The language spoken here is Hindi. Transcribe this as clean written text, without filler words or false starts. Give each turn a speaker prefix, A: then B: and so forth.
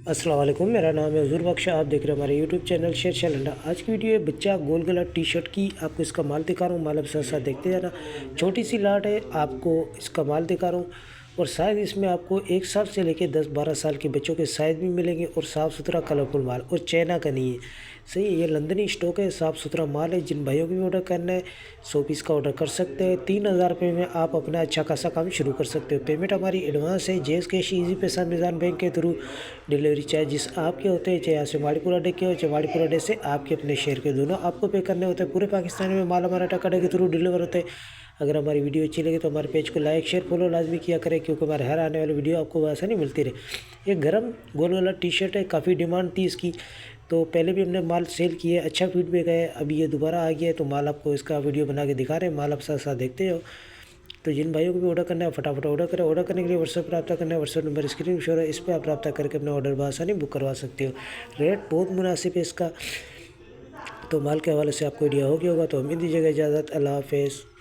A: अस्सलाम वालेकुम, मेरा नाम है हुजूर बख्श। आप देख रहे हैं हमारे यूट्यूब चैनल शेर शैलेंडा। आज की वीडियो है बच्चा गोल गला टी शर्ट की। आपको इसका माल दिखा रहा हूँ, माल अब साथ साथ देखते जाना। छोटी सी लाट है, आपको इसका माल दिखा रहा हूँ। और शायद इसमें आपको 1 साल से लेकर 10-12 साल के बच्चों के साइज़ भी मिलेंगे और साफ़ सुथरा कलरफुल माल, और चाइना का नहीं है। सही है, ये लंदनी स्टॉक है, साफ़ सुथरा माल है। जिन भाइयों को भी ऑर्डर करना है 100 पीस का ऑर्डर कर सकते हैं। 3000 रुपये में आप अपना अच्छा खासा काम शुरू कर सकते हो। पेमेंट हमारी एडवांस है, जेस कैश, ईजी पैसा, मिज़ान बैंक के थ्रू। डिलीवरी चार्जेस आपके होते हैं, चाहे यहाँ से माड़ीपुरा डे के हो, चाहे माड़ीपुरा डे से आपके अपने शहर के, दोनों आपको पे करने होते हैं। पूरे पाकिस्तान में माल हमारा टाटा के थ्रू डिलीवर होते हैं। अगर हमारी वीडियो अच्छी लगे तो हमारे पेज को लाइक शेयर फॉलो लाजमी किया करें, क्योंकि हमारे हर आने वाली वीडियो आपको आसानी मिलती रहे। ये गरम गोल वाला टी शर्ट है, काफ़ी डिमांड थी इसकी, तो पहले भी हमने माल सेल किया है, अच्छा फीडबैक है। अभी ये दोबारा आ गया है, तो माल आपको इसका वीडियो बना के दिखा रहे हैं। माल आप साथ साथ देखते हो। तो जिन भाइयों को भी ऑर्डर करना है फटाफट ऑर्डर करें। ऑर्डर करने के लिए व्हाट्सएप पर रब्ता करना है, व्हाट्सएप नंबर स्क्रीन शो है, इस पर आप रब्ता करके अपना ऑर्डर बआसानी बुक करवा सकते हो। रेट बहुत मुनासिब है इसका। तो माल के हवाले से आपको आइडिया हो गया होगा। तो हमें दीजिएगा इजाज़त। अल्लाह हाफ़िज़।